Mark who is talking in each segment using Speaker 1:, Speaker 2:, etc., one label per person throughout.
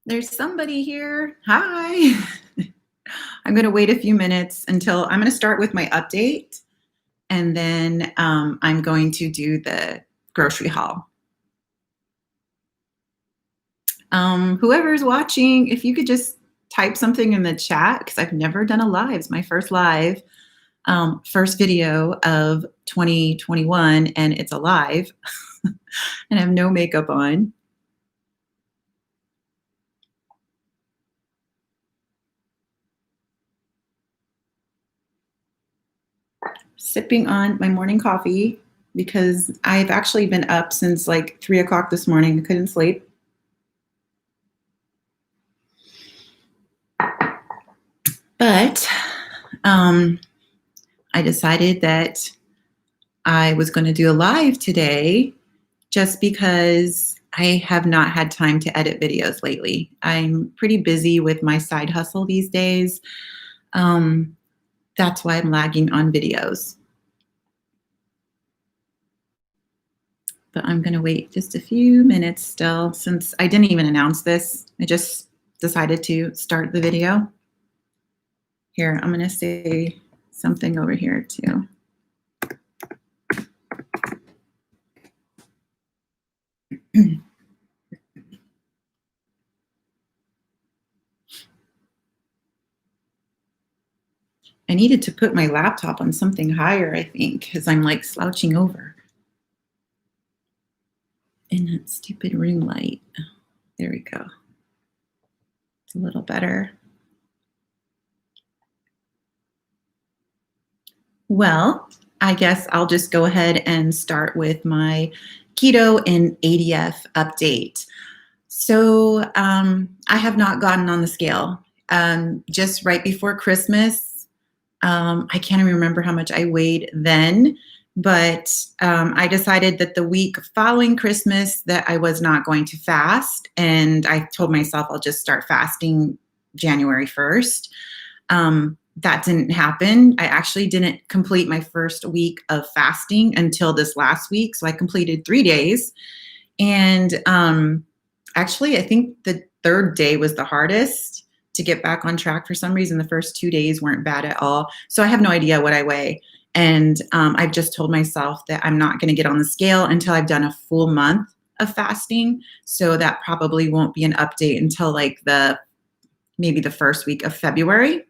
Speaker 1: There's somebody here. Hi. I'm going to wait a few minutes until I'm going to start with my update, and then I'm going to do the grocery haul. Whoever's watching, if you could just type something in the chat, because I've never done a live. It's my first live, first video of 2021, and it's a live, and I have no makeup on. Sipping on my morning coffee because I've actually been up since like 3 o'clock this morning. I couldn't sleep. But I decided that I was going to do a live today just because I have not had time to edit videos lately. I'm pretty busy with my side hustle these days. That's why I'm lagging on videos. But I'm going to wait just a few minutes still, since I didn't even announce this. I just decided to start the video. Here, I'm going to say something over here too. I needed to put my laptop on something higher, I think, because I'm like slouching over in that stupid ring light. There we go. It's a little better. Well, I guess I'll just go ahead and start with my keto and ADF update. So I have not gotten on the scale. Just right before Christmas, I can't even remember how much I weighed then, but I decided that the week following Christmas that I was not going to fast, and I told myself I'll just start fasting January 1st. That didn't happen. I actually didn't complete my first week of fasting until this last week. So I completed 3 days. And actually, I think the third day was the hardest to get back on track. For some reason, the first 2 days weren't bad at all. So I have no idea what I weigh. And I've just told myself that I'm not going to get on the scale until I've done a full month of fasting. So that probably won't be an update until like maybe the first week of February.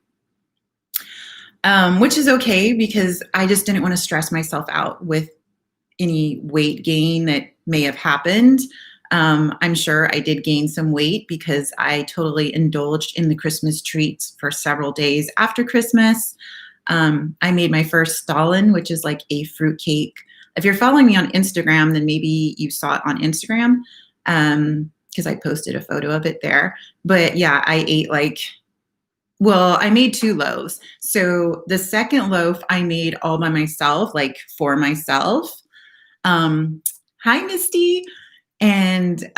Speaker 1: Which is okay because I just didn't want to stress myself out with any weight gain that may have happened. I'm sure I did gain some weight because I totally indulged in the Christmas treats for several days after Christmas. I made my first stollen, which is like a fruit cake. If you're following me on Instagram, then maybe you saw it on Instagram because I posted a photo of it there. But yeah, I ate I made 2 loaves. So the second loaf I made all by myself, like for myself. Hi, Misty. And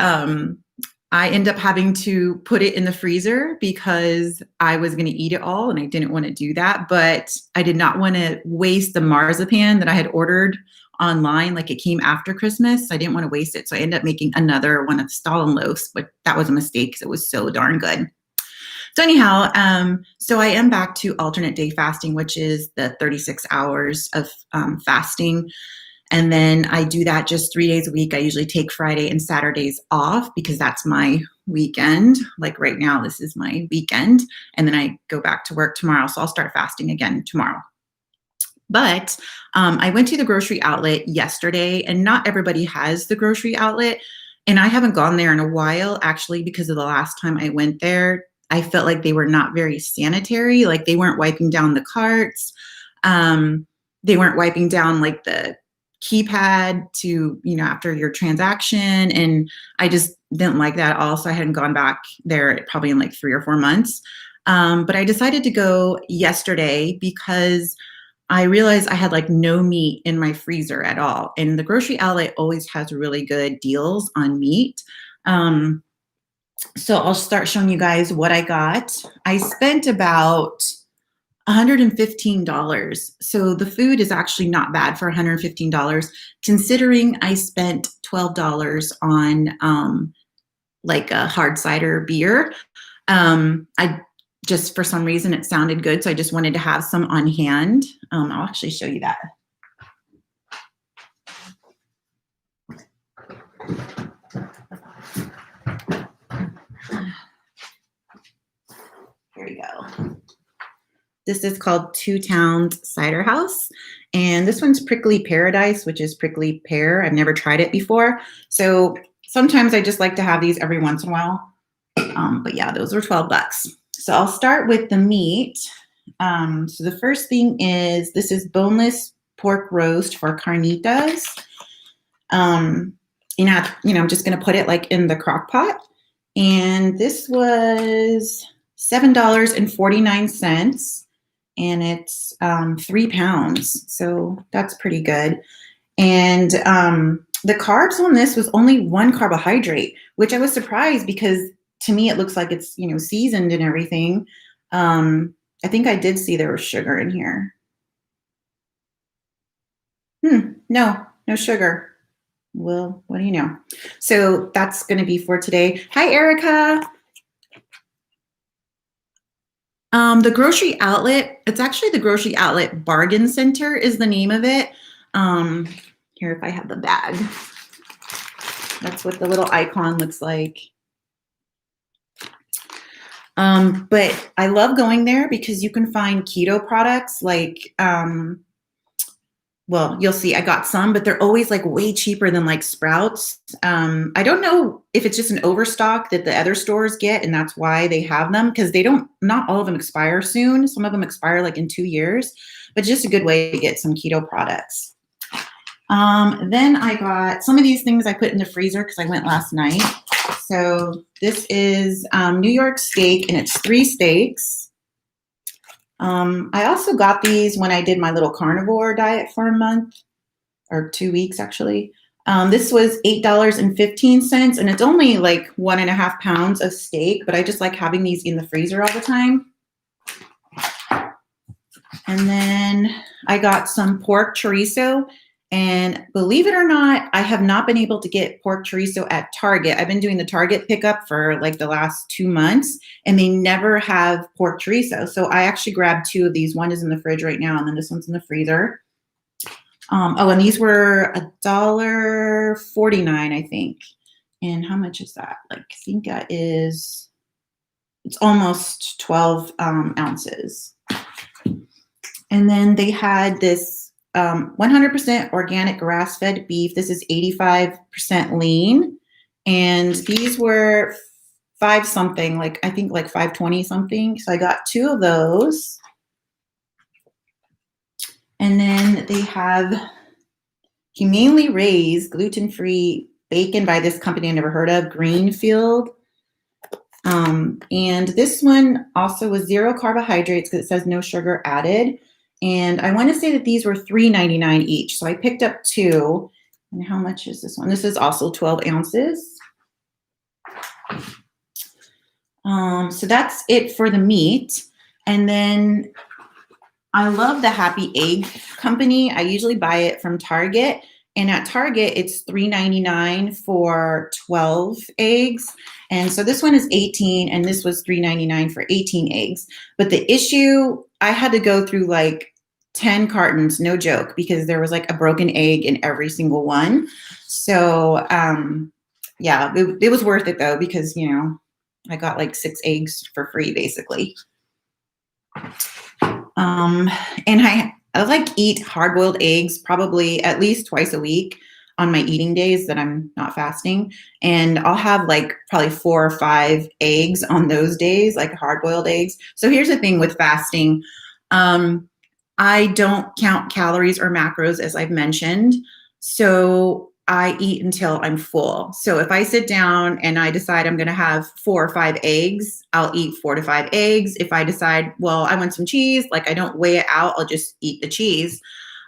Speaker 1: I ended up having to put it in the freezer because I was going to eat it all and I didn't want to do that. But I did not want to waste the marzipan that I had ordered online. Like it came after Christmas. I didn't want to waste it. So I ended up making another one of the Stalin loaves, but that was a mistake because it was so darn good. So anyhow, so I am back to alternate day fasting, which is the 36 hours of fasting. And then I do that just 3 days a week. I usually take Friday and Saturdays off because that's my weekend. Like right now, this is my weekend. And then I go back to work tomorrow. So I'll start fasting again tomorrow. But I went to the grocery outlet yesterday, and not everybody has the grocery outlet. And I haven't gone there in a while, actually, because of the last time I went there. I felt like they were not very sanitary. Like they weren't wiping down the carts. They weren't wiping down like the keypad to, after your transaction. And I just didn't like that at all. So I hadn't gone back there probably in like 3 or 4 months. But I decided to go yesterday because I realized I had like no meat in my freezer at all. And the grocery outlet always has really good deals on meat. So I'll start showing you guys what I got. I spent about $115. So the food is actually not bad for $115, considering I spent $12 on like a hard cider beer. I just, for some reason, it sounded good, so I just wanted to have some on hand. I'll actually show you that. Here we go. This is called Two Towns Cider House. And this one's Prickly Paradise, which is prickly pear. I've never tried it before. So sometimes I just like to have these every once in a while. But yeah, those were $12. So I'll start with the meat. So the first thing is, this is boneless pork roast for carnitas. I'm just going to put it like in the crock pot. And this was $7.49. And it's 3 pounds. So that's pretty good. And the carbs on this was only 1 carbohydrate, which I was surprised because to me it looks like it's, seasoned and everything. I think I did see there was sugar in here. No sugar. Well, what do you know? So that's going to be for today. Hi, Erica. The grocery outlet, it's actually the Grocery Outlet Bargain Center is the name of it. Here, if I have the bag, that's what the little icon looks like. But I love going there because you can find keto products like, well, you'll see I got some, but they're always like way cheaper than like Sprouts. I don't know if it's just an overstock that the other stores get and that's why they have them, because not all of them expire soon. Some of them expire like in 2 years, but just a good way to get some keto products. Then I got some of these things I put in the freezer because I went last night. So this is New York steak, and it's 3 steaks. I also got these when I did my little carnivore diet for a month, or 2 weeks actually. This was $8.15, and it's only like 1.5 pounds of steak, but I just like having these in the freezer all the time. And then I got some pork chorizo, and believe it or not, I have not been able to get pork chorizo at Target. I've been doing the Target pickup for like the last 2 months, and they never have pork chorizo. So I actually grabbed 2 of these. One is in the fridge right now, and then this one's in the freezer. And these were $1.49, I think. And how much is that? Like, I think that is, it's almost 12 ounces. And then they had this 100% organic grass-fed beef. This is 85% lean. And these were 5 something, like I think like 520 something. So I got 2 of those. And then they have humanely raised gluten-free bacon by this company I never heard of, Greenfield. And this one also was 0 carbohydrates because it says no sugar added. And I want to say that these were $3.99 each. So I picked up 2. And how much is this one? This is also 12 ounces. So that's it for the meat. And then I love the Happy Egg Company. I usually buy it from Target. And at Target, it's $3.99 for 12 eggs. And so this one is 18, and this was $3.99 for 18 eggs. But the issue, I had to go through like 10 cartons, no joke, because there was like a broken egg in every single one. So yeah, it was worth it though, because, I got like 6 eggs for free basically. And I like eat hard-boiled eggs probably at least twice a week on my eating days that I'm not fasting. And I'll have like probably 4 or 5 eggs on those days, like hard-boiled eggs. So here's the thing with fasting. I don't count calories or macros, as I've mentioned. So I eat until I'm full. So if I sit down and I decide I'm going to have 4 or 5 eggs, I'll eat 4 to 5 eggs. If I decide, well, I want some cheese, like I don't weigh it out, I'll just eat the cheese.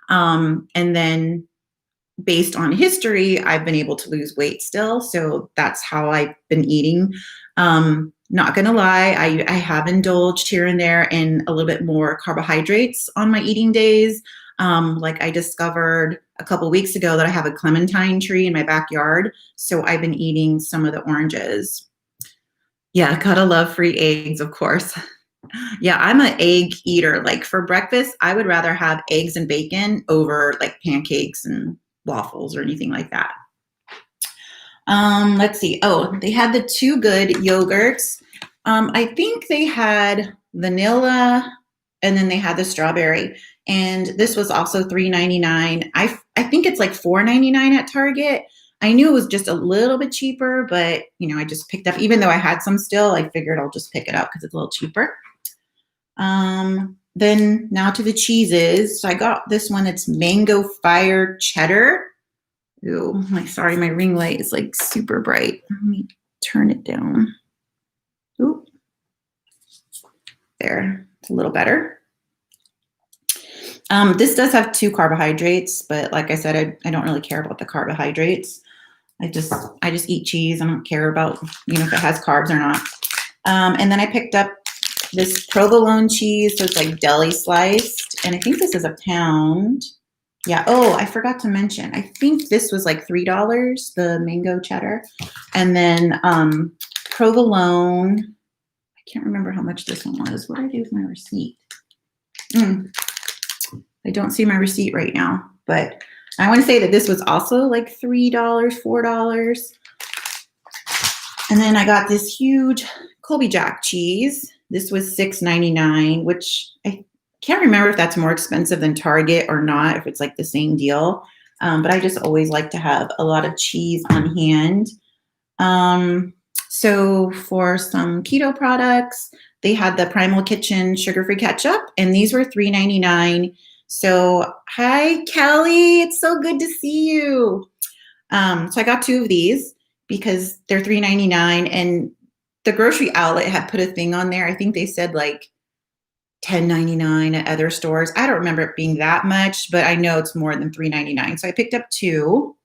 Speaker 1: And then based on history, I've been able to lose weight still. So that's how I've been eating. Not going to lie, I have indulged here and there in a little bit more carbohydrates on my eating days. Like I discovered a couple weeks ago that I have a clementine tree in my backyard. So I've been eating some of the oranges. Yeah, gotta love free eggs, of course. Yeah, I'm an egg eater. Like for breakfast, I would rather have eggs and bacon over like pancakes and waffles or anything like that. Let's see. Oh, they had the Too Good yogurts. I think they had vanilla and then they had the strawberry. And this was also $3.99. I think it's like $4.99 at Target. I knew it was just a little bit cheaper, but I just picked up, even though I had some still, I figured I'll just pick it up because it's a little cheaper. Then now to the cheeses. So I got this one that's mango fire cheddar. Ooh, sorry, my ring light is like super bright. Let me turn it down. Ooh, there, it's a little better. This does have 2 carbohydrates, but like I said, I don't really care about the carbohydrates. I just eat cheese. I don't care about if it has carbs or not. And then I picked up this provolone cheese, so it's like deli sliced, and I think this is a pound. Yeah. Oh, I forgot to mention. I think this was like $3, the mango cheddar, and then provolone. I can't remember how much this one was. What did I do with my receipt? I don't see my receipt right now, but I want to say that this was also like $3, $4. And then I got this huge Colby Jack cheese. This was $6.99, which I can't remember if that's more expensive than Target or not, if it's like the same deal. But I just always like to have a lot of cheese on hand. So for some keto products, they had the Primal Kitchen sugar-free ketchup, and these were $3.99. So hi, Kelly. It's so good to see you. So I got 2 of these because they're $3.99, and the grocery outlet had put a thing on there. I think they said like $10.99 at other stores. I don't remember it being that much, but I know it's more than $3.99. So I picked up 2.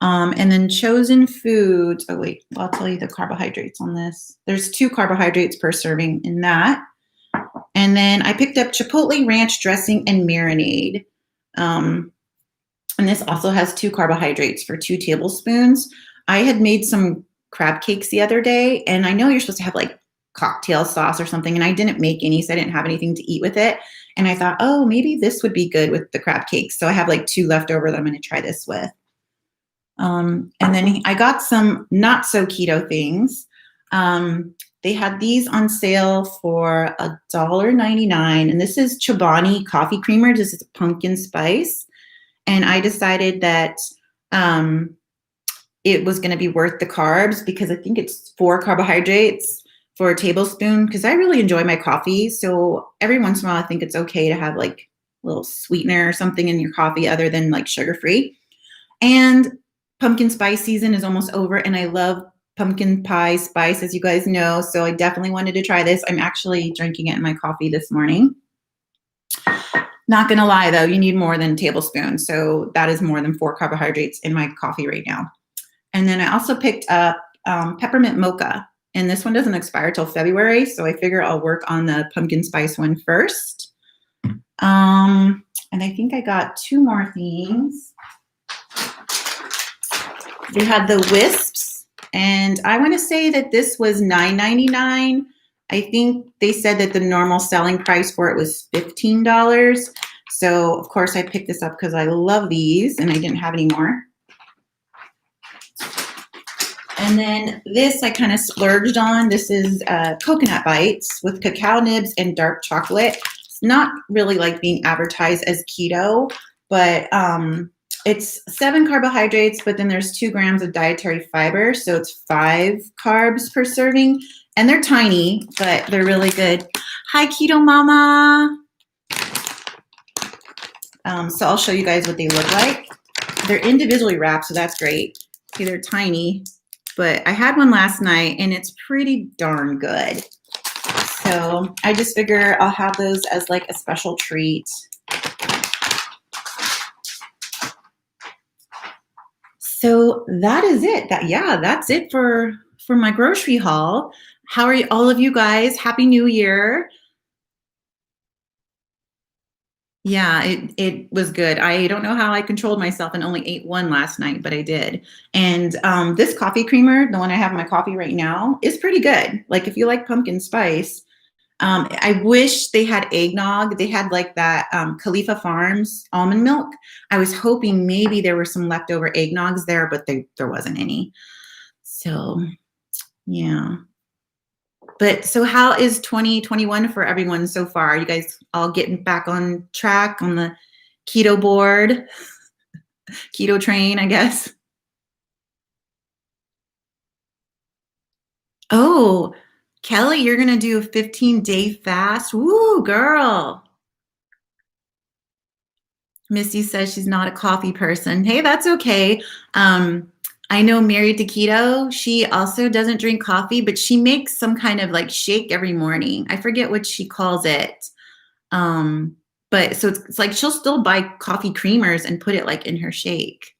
Speaker 1: And then Chosen Foods. Oh, wait, I'll tell you the carbohydrates on this. There's 2 carbohydrates per serving in that. And then I picked up Chipotle ranch dressing and marinade. And this also has 2 carbohydrates for 2 tablespoons. I had made some crab cakes the other day, and I know you're supposed to have like cocktail sauce or something, and I didn't make any, so I didn't have anything to eat with it. And I thought, oh, maybe this would be good with the crab cakes. So I have like 2 left over that I'm going to try this with. And then I got some not so keto things. They had these on sale for $1.99, and this is Chobani coffee creamer. This is pumpkin spice, and I decided that it was going to be worth the carbs because I think it's 4 carbohydrates for a tablespoon, because I really enjoy my coffee. So every once in a while, I think it's okay to have like a little sweetener or something in your coffee other than like sugar-free. And pumpkin spice season is almost over, and I love pumpkin pie spice, as you guys know. So I definitely wanted to try this. I'm actually drinking it in my coffee this morning. Not going to lie, though, you need more than a tablespoon. So that is more than 4 carbohydrates in my coffee right now. And then I also picked up peppermint mocha. And this one doesn't expire till February. So I figure I'll work on the pumpkin spice one first. And I think I got 2 more things. They had the wisps. And I want to say that this was $9.99. I think they said that the normal selling price for it was $15. So, of course, I picked this up because I love these, and I didn't have any more. And then this I kind of splurged on. This is coconut bites with cacao nibs and dark chocolate. It's not really like being advertised as keto, but it's 7 carbohydrates, but then there's 2 grams of dietary fiber. So it's 5 carbs per serving. And they're tiny, but they're really good. Hi, Keto Mama. So I'll show you guys what they look like. They're individually wrapped, so that's great. See, they're tiny, but I had one last night, and it's pretty darn good. So I just figure I'll have those as like a special treat. So that is it. That's it for my grocery haul. How are you, all of you guys? Happy New Year. Yeah, it was good. I don't know how I controlled myself and only ate one last night, but I did. And this coffee creamer, the one I have in my coffee right now, is pretty good. Like if you like pumpkin spice, I wish they had eggnog. They had like that Khalifa Farms almond milk. I was hoping maybe there were some leftover eggnogs there, but there wasn't any. So yeah. But so how is 2021 for everyone so far? Are you guys all getting back on track on the keto board, keto train, I guess? Oh, Kelly, you're gonna do a 15-day fast. Woo, girl. Missy says she's not a coffee person. Hey, that's okay. I know Married to Keto, she also doesn't drink coffee, but she makes some kind of like shake every morning. I forget what she calls it. Um, but so it's like she'll still buy coffee creamers and put it like in her shake.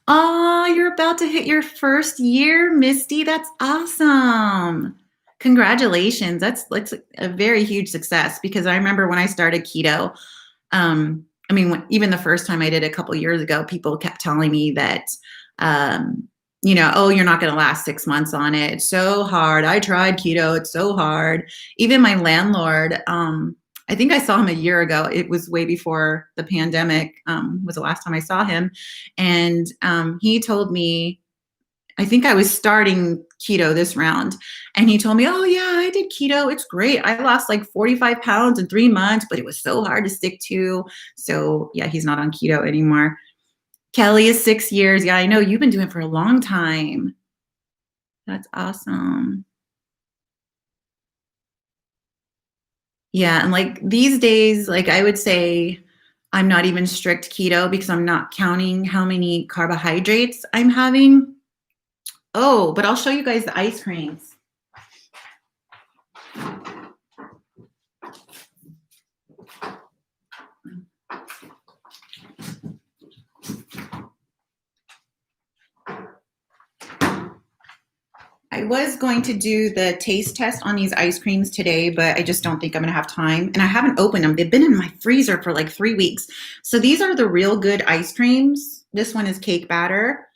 Speaker 1: Oh, you're about to hit your first year, Misty. That's awesome. Congratulations. That's a very huge success because I remember when I started keto, I mean, even the first time I did a couple years ago, people kept telling me that, um, oh, you're not going to last 6 months on it. It's so hard. I tried keto. It's so hard. Even my landlord, I think I saw him a year ago. It was way before the pandemic, was the last time I saw him. And he told me, I think I was starting keto this round. And he told me, oh, yeah, I did keto. It's great. I lost like 45 pounds in 3 months, but it was so hard to stick to. So, yeah, he's not on keto anymore. Kelly is 6 years. Yeah, I know you've been doing it for a long time. That's awesome. Yeah. And like these days, like I would say, I'm not even strict keto because I'm not counting how many carbohydrates I'm having. Oh, but I'll show you guys the ice creams. I was going to do the taste test on these ice creams today, but I just don't think I'm going to have time. And I haven't opened them. They've been in my freezer for like 3 weeks. So these are the real good ice creams. This one is cake batter.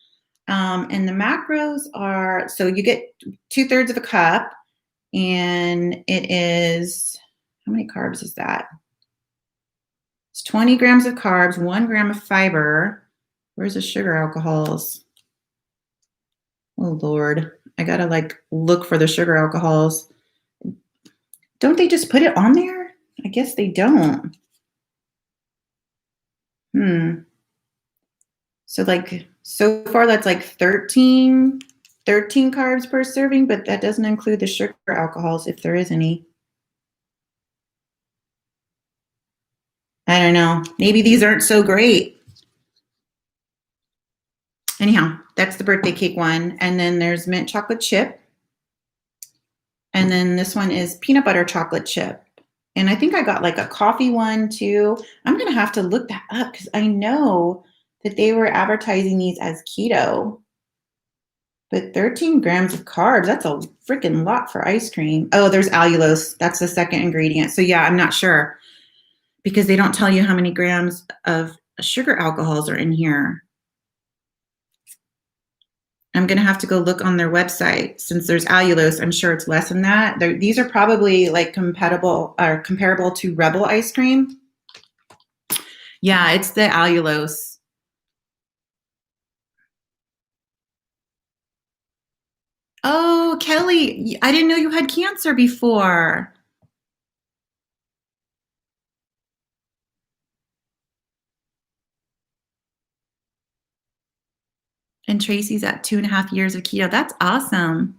Speaker 1: And the macros are so you get 2/3 of a cup, and it is how many carbs is that? It's 20 grams of carbs, 1 gram of fiber. Where's the sugar alcohols? Oh, Lord. I got to like look for the sugar alcohols. Don't they just put it on there? I guess they don't. Hmm. So like so far that's like 13 carbs per serving, but that doesn't include the sugar alcohols if there is any. I don't know. Maybe these aren't so great. Anyhow, that's the birthday cake one. And then there's mint chocolate chip. And then this one is peanut butter chocolate chip. And I think I got like a coffee one too. I'm going to have to look that up because I know that they were advertising these as keto. But 13 grams of carbs, that's a freaking lot for ice cream. Oh, there's allulose. That's the second ingredient. So, yeah, I'm not sure because they don't tell you how many grams of sugar alcohols are in here. I'm going to have to go look on their website. Since there's allulose, I'm sure it's less than that. These are probably like compatible or comparable to Rebel ice cream. Yeah, it's the allulose. Oh, Kelly, I didn't know you had cancer before. And Tracy's at 2.5 years of keto. That's awesome.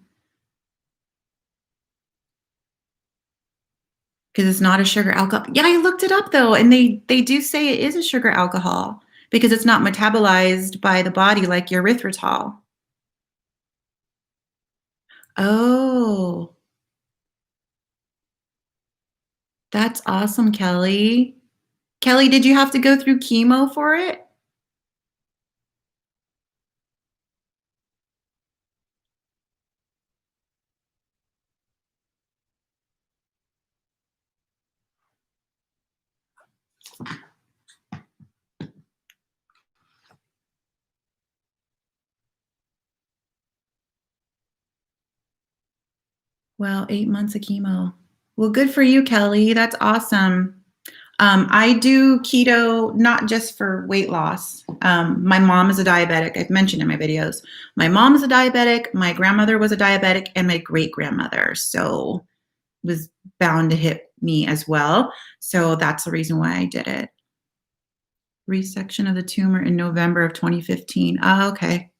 Speaker 1: Because it's not a sugar alcohol. Yeah, I looked it up though, and they do say it is a sugar alcohol because it's not metabolized by the body like erythritol. Oh, that's awesome, Kelly. Kelly, did you have to go through chemo for it? Well, 8 months of chemo. Well, good for you, Kelly. That's awesome. I do keto not just for weight loss. My mom is a diabetic. I've mentioned in my videos. My mom is a diabetic. My grandmother was a diabetic, and my great grandmother. So it was bound to hit me as well. So that's the reason why I did it. Resection of the tumor in November of 2015. Oh, okay.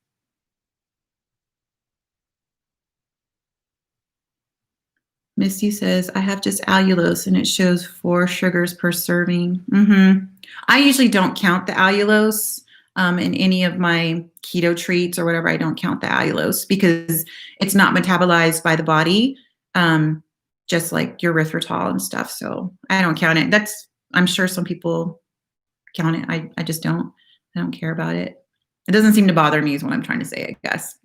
Speaker 1: Misty says, I have just allulose and it shows 4 sugars per serving. I usually don't count the allulose in any of my keto treats or whatever. I don't count the allulose because it's not metabolized by the body, just like your erythritol and stuff. So I don't count it. I'm sure some people count it. I just don't. I don't care about it. It doesn't seem to bother me is what I'm trying to say, I guess.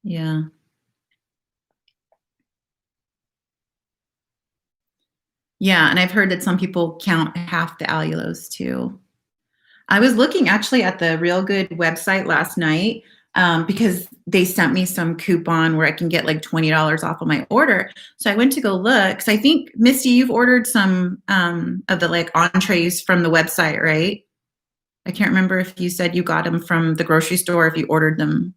Speaker 1: Yeah. Yeah, and I've heard that some people count half the allulose too. I was looking actually at the Real Good website last night because they sent me some coupon where I can get like $20 off of my order. So I went to go look. Because I think, Misty, you've ordered some of the like entrees from the website, right? I can't remember if you said you got them from the grocery store, if you ordered them.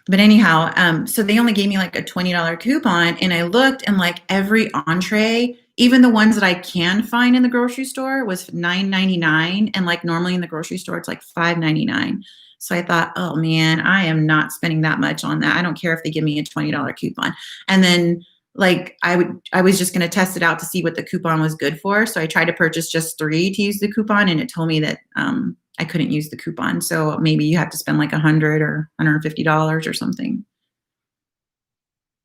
Speaker 1: But anyhow, so they only gave me like a $20 coupon, and I looked, and like every entree, even the ones that I can find in the grocery store, was $9.99, and like normally in the grocery store it's like $5.99. So I thought, oh man, I am not spending that much on that. I don't care if they give me a $20 coupon. And then like I was just going to test it out to see what the coupon was good for. So I tried to purchase just 3 to use the coupon, and it told me that I couldn't use the coupon. So maybe you have to spend like $100 or $150 or something.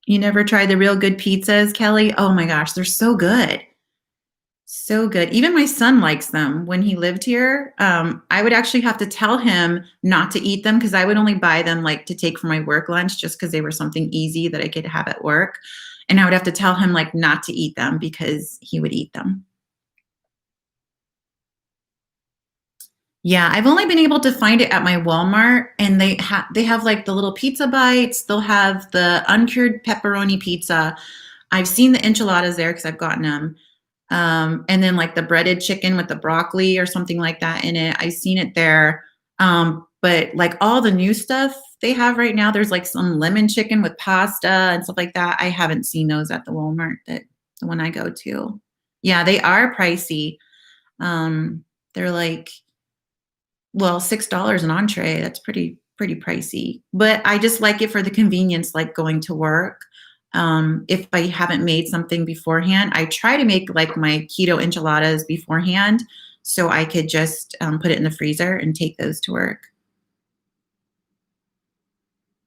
Speaker 1: You never tried the Real Good pizzas, Kelly? Oh my gosh, they're so good. So good. Even my son likes them. When he lived here, I would actually have to tell him not to eat them because I would only buy them like to take for my work lunch just because they were something easy that I could have at work. And I would have to tell him like not to eat them because he would eat them. Yeah, I've only been able to find it at my Walmart, and they have like the little pizza bites. They'll have the uncured pepperoni pizza. I've seen the enchiladas there because I've gotten them. And then like the breaded chicken with the broccoli or something like that in it. I've seen it there. But like all the new stuff they have right now, there's like some lemon chicken with pasta and stuff like that. I haven't seen those at the Walmart that the one I go to. Yeah, they are pricey. They're like, well, $6 an entree. That's pretty pricey. But I just like it for the convenience, like going to work. If I haven't made something beforehand, I try to make like my keto enchiladas beforehand so I could just put it in the freezer and take those to work.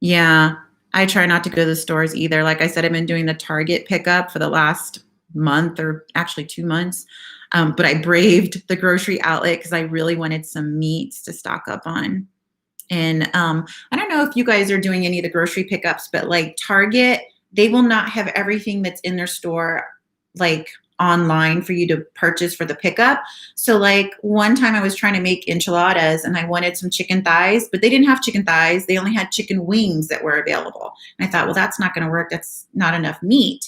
Speaker 1: Yeah, I try not to go to the stores either. Like I said, I've been doing the Target pickup for the last month or actually 2 months. But I braved the grocery outlet because I really wanted some meats to stock up on. And I don't know if you guys are doing any of the grocery pickups, but like Target, they will not have everything that's in their store like online for you to purchase for the pickup. So like one time I was trying to make enchiladas and I wanted some chicken thighs, but they didn't have chicken thighs. They only had chicken wings that were available. And I thought, well, that's not going to work. That's not enough meat.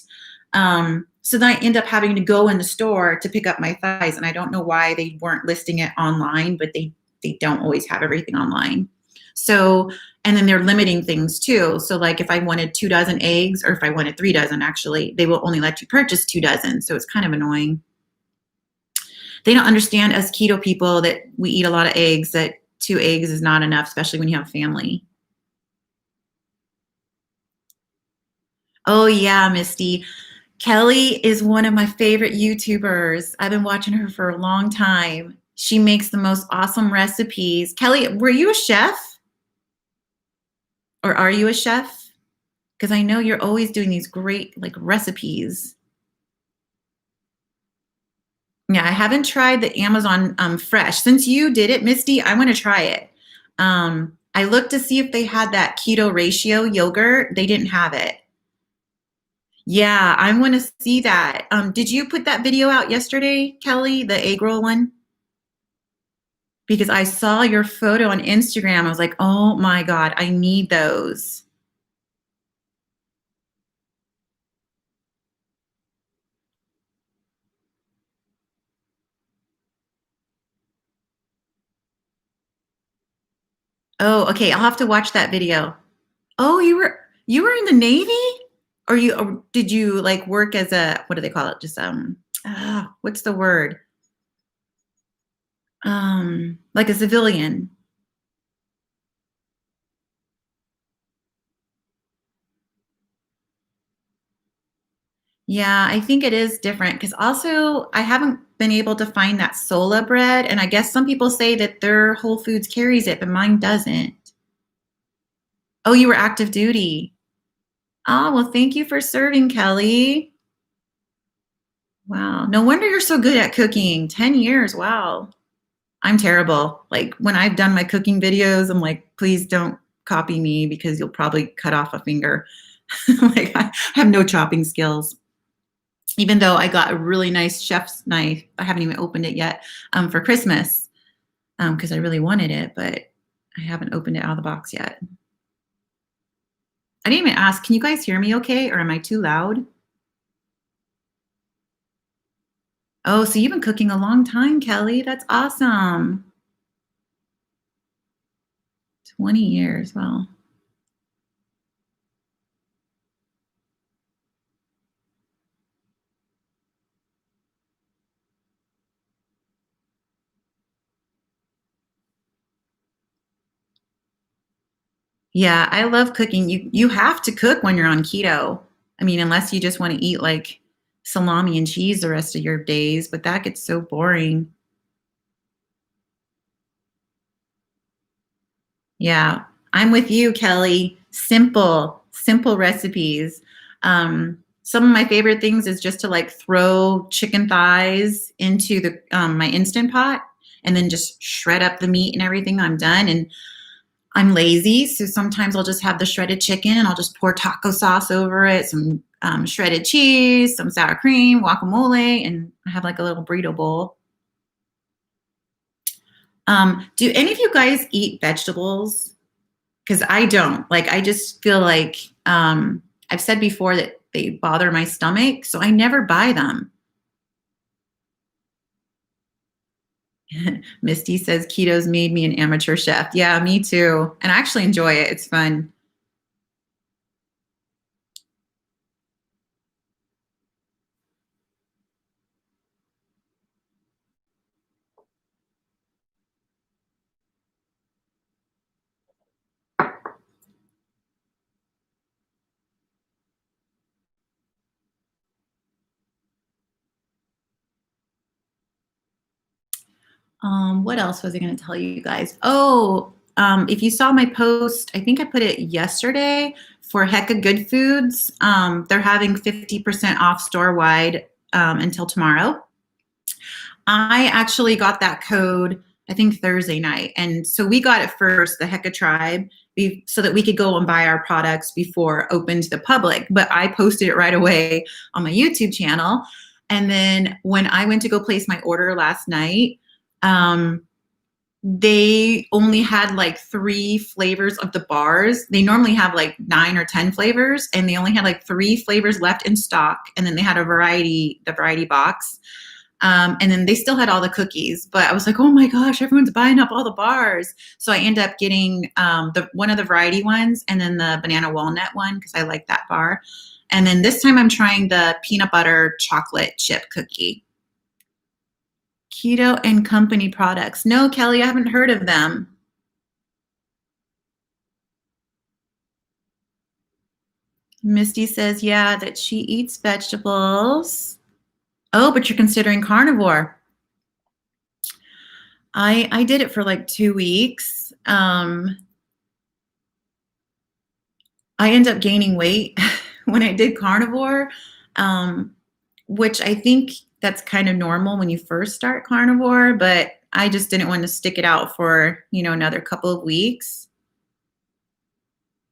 Speaker 1: So then I end up having to go in the store to pick up my thighs. And I don't know why they weren't listing it online, but they don't always have everything online. So, and then they're limiting things too. So like if I wanted 2 dozen eggs, or if I wanted 3 dozen, actually, they will only let you purchase 2 dozen. So it's kind of annoying. They don't understand as keto people that we eat a lot of eggs, that 2 eggs is not enough, especially when you have family. Oh yeah, Misty. Kelly is one of my favorite YouTubers. I've been watching her for a long time. She makes the most awesome recipes. Kelly, were you a chef? Or are you a chef? Because I know you're always doing these great like recipes. Yeah, I haven't tried the Amazon Fresh. Since you did it, Misty, I want to try it. I looked to see if they had that keto ratio yogurt. They didn't have it. Yeah, I want to see that. Did you put that video out yesterday, Kelly, the egg roll one? because I saw your photo on Instagram. I was like, oh my God, I need those. Oh, okay. I'll have to watch that video. Oh, you were in the Navy? Or did you like work as a, what do they call it? Just what's the word? Like a civilian. Yeah, I think it is different because also I haven't been able to find that Sola bread, and I guess some people say that their Whole Foods carries it, but mine doesn't. Oh, you were active duty. Oh, well, thank you for serving, Kelly. Wow. No wonder you're so good at cooking. 10 years. Wow. I'm terrible. Like when I've done my cooking videos, I'm like, please don't copy me because you'll probably cut off a finger. Like I have no chopping skills. Even though I got a really nice chef's knife, I haven't even opened it yet for Christmas because I really wanted it, but I haven't opened it out of the box yet. I didn't even ask, can you guys hear me okay, or am I too loud? Oh, so you've been cooking a long time, Kelly. That's awesome. 20 years. Well, yeah, I love cooking. You have to cook when you're on keto. I mean, unless you just want to eat like salami and cheese the rest of your days, but that gets so boring. Yeah, I'm with you, Kelly. Simple, simple recipes. Some of my favorite things is just to like throw chicken thighs into the my instant pot and then just shred up the meat and everything. I'm done, and I'm lazy, so sometimes I'll just have the shredded chicken and I'll just pour taco sauce over it, some shredded cheese, some sour cream, guacamole, and I have like a little burrito bowl. Do any of you guys eat vegetables? Because I don't. Like, I just feel like I've said before that they bother my stomach, so I never buy them. Misty says keto's made me an amateur chef. Yeah, me too. And I actually enjoy it. It's fun. What else was I going to tell you guys? Oh, if you saw my post, I think I put it yesterday for Hecka Good Foods. They're having 50% off store wide until tomorrow. I actually got that code, I think Thursday night. And so we got it first, the Hecka Tribe, so that we could go and buy our products before open to the public. But I posted it right away on my YouTube channel. And then when I went to go place my order last night, um, they only had like 3 flavors of the bars. They normally have like 9 or 10 flavors, and they only had like 3 flavors left in stock. And then they had the variety box. And then they still had all the cookies, but I was like, oh my gosh, everyone's buying up all the bars. So I end up getting the one of the variety ones and then the banana walnut one because I like that bar. And then this time I'm trying the peanut butter chocolate chip cookie. Keto and Company products. No, Kelly, I haven't heard of them. Misty says, yeah, that she eats vegetables. Oh, but you're considering carnivore. I did it for like 2 weeks. I end up gaining weight when I did carnivore, um, which I think that's kind of normal when you first start carnivore, but I just didn't want to stick it out for, another couple of weeks.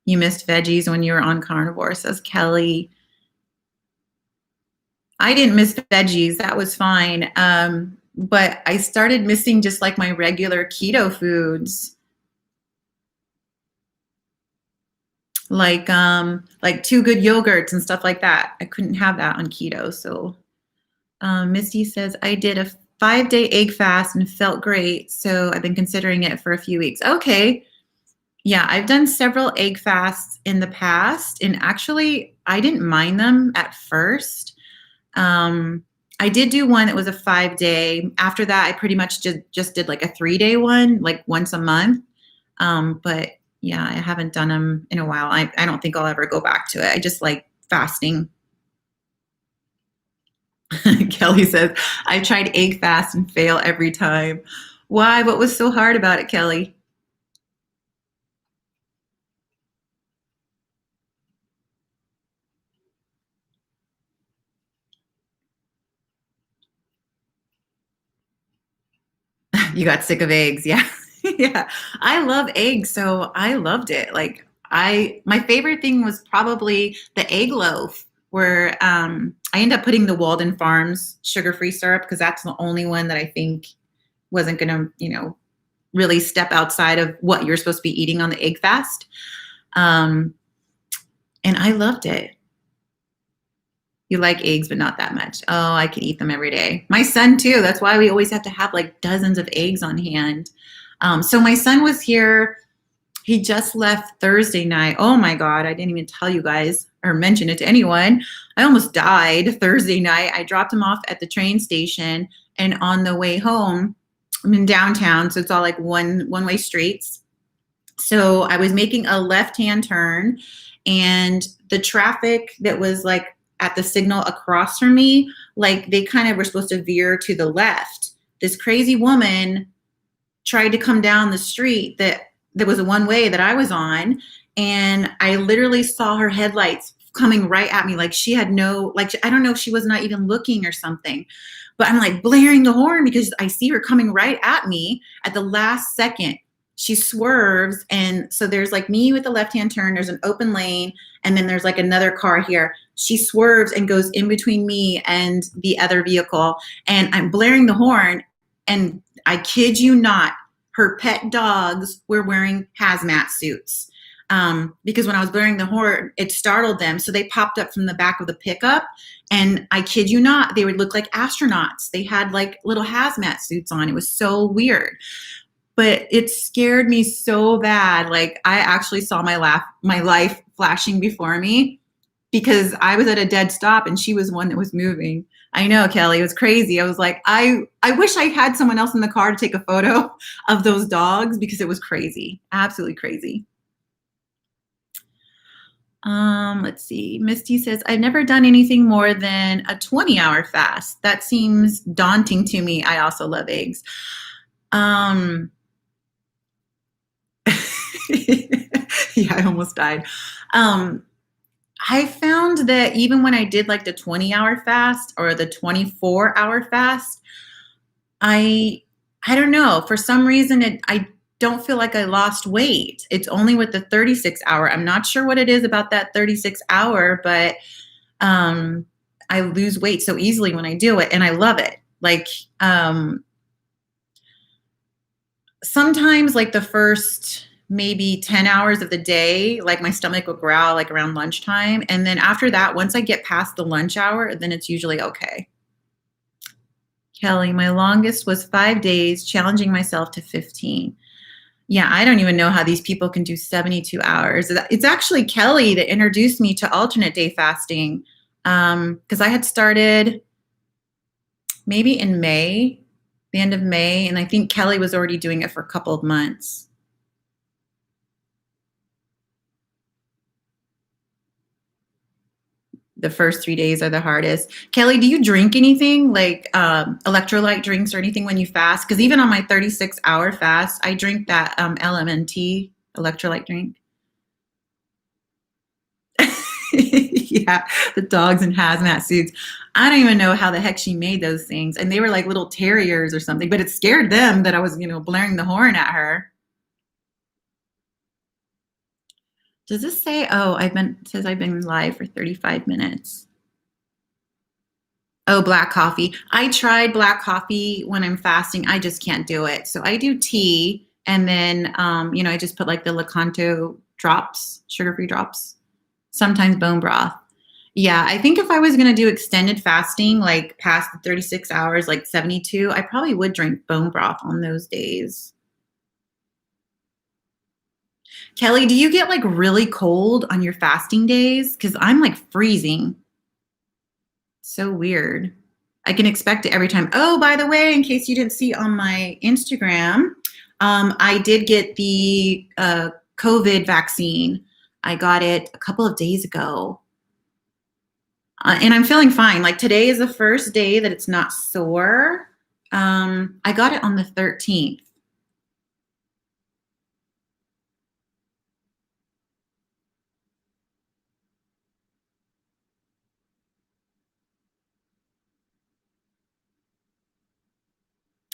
Speaker 1: You missed veggies when you were on carnivore, says Kelly. I didn't miss veggies. That was fine. but I started missing just like my regular keto foods, like Two Good yogurts and stuff like that. I couldn't have that on keto. So Misty says I did a 5-day egg fast and felt great. So I've been considering it for a few weeks. Okay. Yeah, I've done several egg fasts in the past, and actually, I didn't mind them at first. Um, I did do one that was a 5-day. After that, I pretty much just did like a 3-day one, like once a month. But yeah, I haven't done them in a while. I don't think I'll ever go back to it. I just like fasting. Kelly says, I tried egg fast and fail every time. Why? What was so hard about it, Kelly? You got sick of eggs. Yeah. Yeah. I love eggs, so I loved it. Like my favorite thing was probably the egg loaf where I ended up putting the Walden Farms sugar-free syrup because that's the only one that I think wasn't going to, really step outside of what you're supposed to be eating on the egg fast. Um, and I loved it. You like eggs, but not that much. Oh, I could eat them every day. My son too. That's why we always have to have like dozens of eggs on hand. So my son was here. He just left Thursday night. Oh my God, I didn't even tell you guys or mention it to anyone. I almost died Thursday night. I dropped him off at the train station, and on the way home, I'm in downtown, so it's all like one-way streets. So I was making a left-hand turn, and the traffic that was like at the signal across from me, like they kind of were supposed to veer to the left. This crazy woman tried to come down the street that there was a one way that I was on, and I literally saw her headlights coming right at me. Like she had no, like I don't know if she was not even looking or something, but I'm like blaring the horn because I see her coming right at me at the last second. She swerves, and so there's like me with the left hand turn, there's an open lane, and then there's like another car here. She swerves and goes in between me and the other vehicle, and I'm blaring the horn, and I kid you not, her pet dogs were wearing hazmat suits. Because when I was blaring the horn, it startled them. So they popped up from the back of the pickup. And I kid you not, they would look like astronauts. They had like little hazmat suits on. It was so weird. But it scared me so bad. Like I actually saw my life flashing before me because I was at a dead stop and she was one that was moving. I know, Kelly, it was crazy. I was like, I wish I had someone else in the car to take a photo of those dogs because it was crazy. Absolutely crazy. Let's see. Misty says, I've never done anything more than a 20-hour fast. That seems daunting to me. I also love eggs. Um, yeah, I almost died. Um, I found that even when I did like the 20-hour fast or the 24-hour fast, I I don't know. For some reason, I don't feel like I lost weight. It's only with the 36-hour. I'm not sure what it is about that 36-hour, but um, I lose weight so easily when I do it, and I love it. Like sometimes, like the first maybe 10 hours of the day, like my stomach will growl like around lunchtime, and then after that, once I get past the lunch hour, then it's usually okay. Kelly, my longest was 5 days, challenging myself to 15. Yeah, I don't even know how these people can do 72 hours. It's actually Kelly that introduced me to alternate day fasting because I had started maybe in May, the end of May, and I think Kelly was already doing it for a couple of months. The first 3 days are the hardest. Kelly, do you drink anything like electrolyte drinks or anything when you fast? Because even on my 36-hour fast, I drink that LMNT electrolyte drink. Yeah, the dogs in hazmat suits. I don't even know how the heck she made those things. And they were like little terriers or something, but it scared them that I was, blaring the horn at her. Does this say, oh, it says I've been live for 35 minutes. Oh, black coffee. I tried black coffee when I'm fasting. I just can't do it. So I do tea, and then I just put like the Lakanto drops, sugar-free drops. Sometimes bone broth. Yeah, I think if I was gonna do extended fasting, like past the 36 hours, like 72, I probably would drink bone broth on those days. Kelly, do you get like really cold on your fasting days? Because I'm like freezing. So weird. I can expect it every time. Oh, by the way, in case you didn't see on my Instagram, I did get the COVID vaccine. I got it a couple of days ago. And I'm feeling fine. Like today is the first day that it's not sore. I got it on the 13th.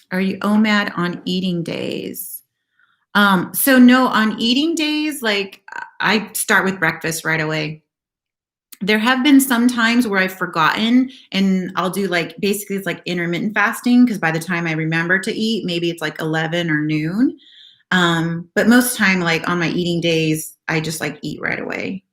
Speaker 1: Are you OMAD on eating days? So no, on eating days, like I start with breakfast right away. There have been some times where I've forgotten and I'll do like basically it's like intermittent fasting because by the time I remember to eat, maybe it's like 11 or noon. But most time, like on my eating days, I just like eat right away.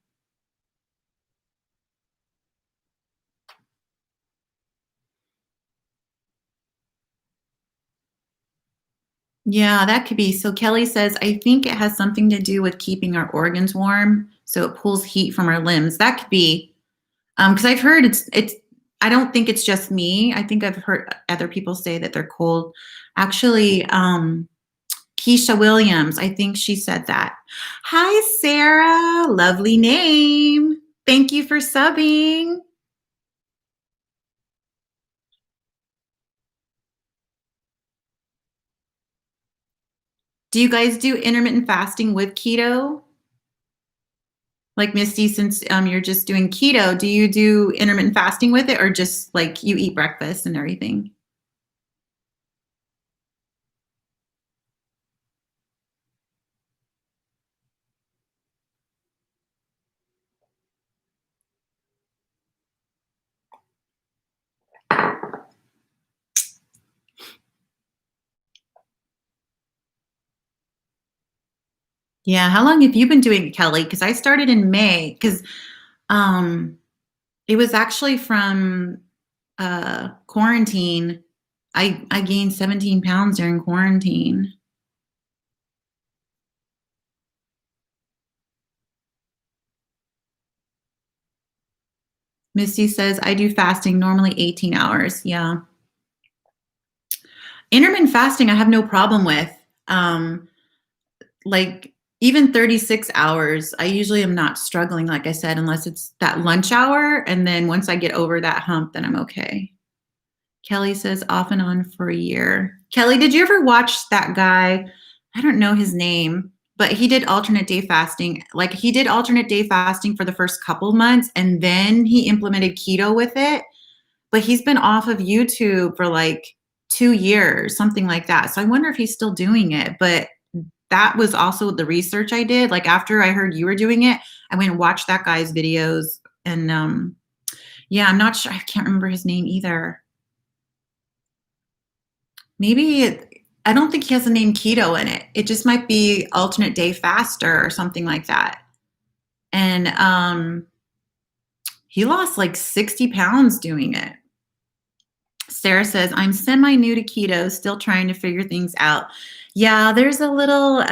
Speaker 1: Yeah, that could be. So Kelly says, I think it has something to do with keeping our organs warm, so it pulls heat from our limbs. That could be. Because I've heard it's. I don't think it's just me. I think I've heard other people say that they're cold. Actually, Keisha Williams, I think she said that. Hi, Sarah. Lovely name. Thank you for subbing. Do you guys do intermittent fasting with keto? Like Misty, since you're just doing keto, do you do intermittent fasting with it or just like you eat breakfast and everything? Yeah. How long have you been doing it, Kelly? Because I started in May because um, it was actually from quarantine. I gained 17 pounds during quarantine. Misty says, I do fasting normally 18 hours. Yeah. Intermittent fasting, I have no problem with. Um, like even 36 hours, I usually am not struggling, like I said, unless it's that lunch hour. And then once I get over that hump, then I'm okay. Kelly says, off and on for a year. Kelly, did you ever watch that guy? I don't know his name, but he did alternate day fasting. Like he did alternate day fasting for the first couple months and then he implemented keto with it. But he's been off of YouTube for like 2 years, something like that. So I wonder if he's still doing it. But that was also the research I did. Like after I heard you were doing it, I went and watched that guy's videos. And yeah, I'm not sure. I can't remember his name either. Maybe I don't think he has the name keto in it. It just might be alternate day faster or something like that. And he lost like 60 pounds doing it. Sarah says, I'm semi new to keto, still trying to figure things out. Yeah, there's a little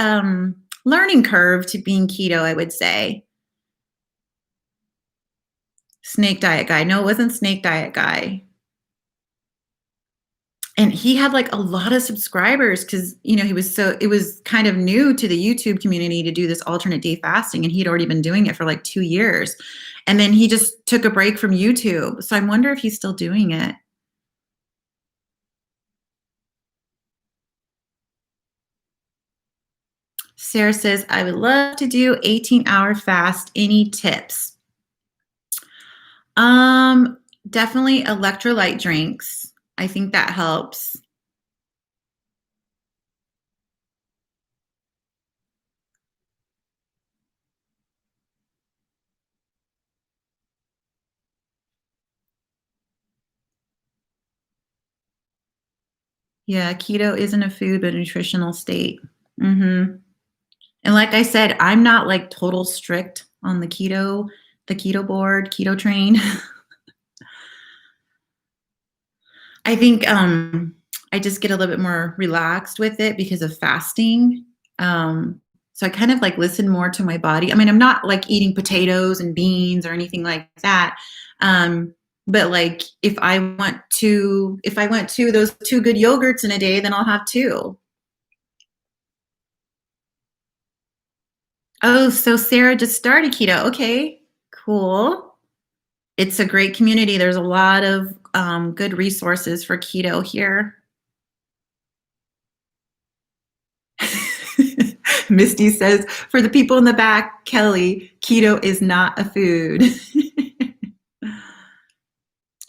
Speaker 1: learning curve to being keto, I would say. Snake Diet Guy. No, it wasn't Snake Diet Guy. And he had like a lot of subscribers because, it was kind of new to the YouTube community to do this alternate day fasting. And he'd already been doing it for like 2 years. And then he just took a break from YouTube. So I wonder if he's still doing it. Sarah says, I would love to do 18-hour fast. Any tips? Um, Definitely electrolyte drinks. I think that helps. Yeah, keto isn't a food, but a nutritional state. Mhm. And like I said, I'm not like total strict on the keto board, keto train. I think I just get a little bit more relaxed with it because of fasting. So I kind of like listen more to my body. I mean, I'm not like eating potatoes and beans or anything like that. But like if I want to those two good yogurts in a day, then I'll have two. Oh, so Sarah just started keto. Okay, cool. It's a great community. There's a lot of good resources for keto here. Misty says, for the people in the back, Kelly, keto is not a food.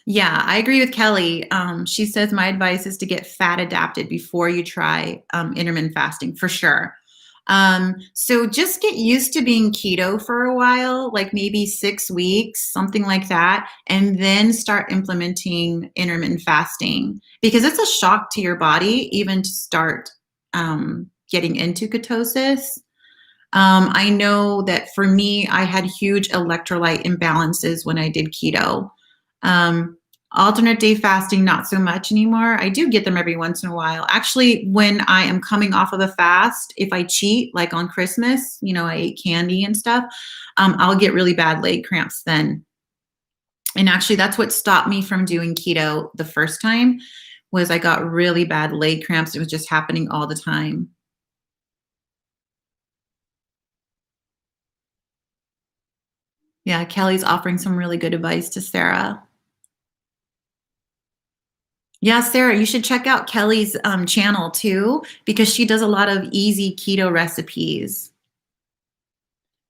Speaker 1: Yeah, I agree with Kelly. She says, my advice is to get fat adapted before you try intermittent fasting for sure. So just get used to being keto for a while, like maybe 6 weeks, something like that, and then start implementing intermittent fasting because it's a shock to your body even to start getting into ketosis. I know that for me, I had huge electrolyte imbalances when I did keto. Um, Alternate day fasting, not so much anymore. I do get them every once in a while. Actually, when I am coming off of a fast, if I cheat, like on Christmas, I ate candy and stuff, I'll get really bad leg cramps then. And actually, that's what stopped me from doing keto the first time was I got really bad leg cramps. It was just happening all the time. Yeah, Kelly's offering some really good advice to Sarah. Yeah, Sarah, you should check out Kelly's channel too, because she does a lot of easy keto recipes.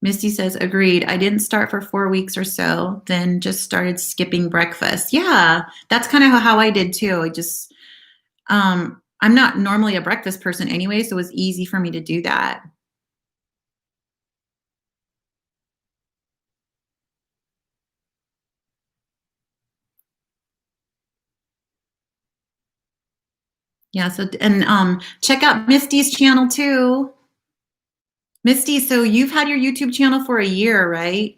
Speaker 1: Misty says, agreed. I didn't start for 4 weeks or so, then just started skipping breakfast. Yeah, that's kind of how I did too. I'm not normally a breakfast person anyway, so it was easy for me to do that. Yeah, so, and check out Misty's channel too. Misty, so you've had your YouTube channel for a year, right?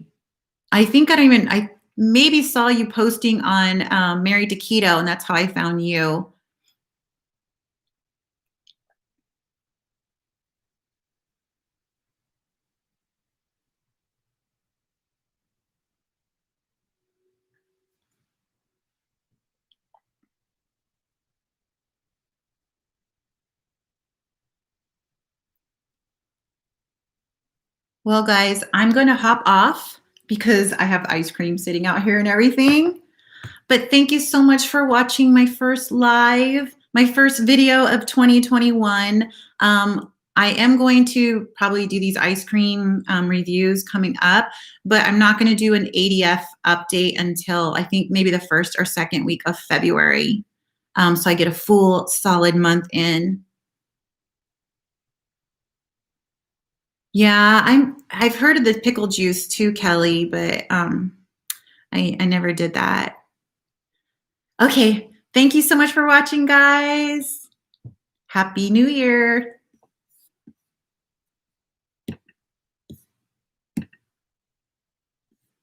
Speaker 1: I maybe saw you posting on Married to Keto, and that's how I found you. Well, guys, I'm going to hop off because I have ice cream sitting out here and everything. But thank you so much for watching my first video of 2021. I am going to probably do these ice cream reviews coming up, but I'm not going to do an ADF update until I think maybe the first or second week of February. So I get a full solid month in. Yeah, I've heard of the pickle juice too, Kelly, but I never did that. Okay, thank you so much for watching, guys. Happy New Year.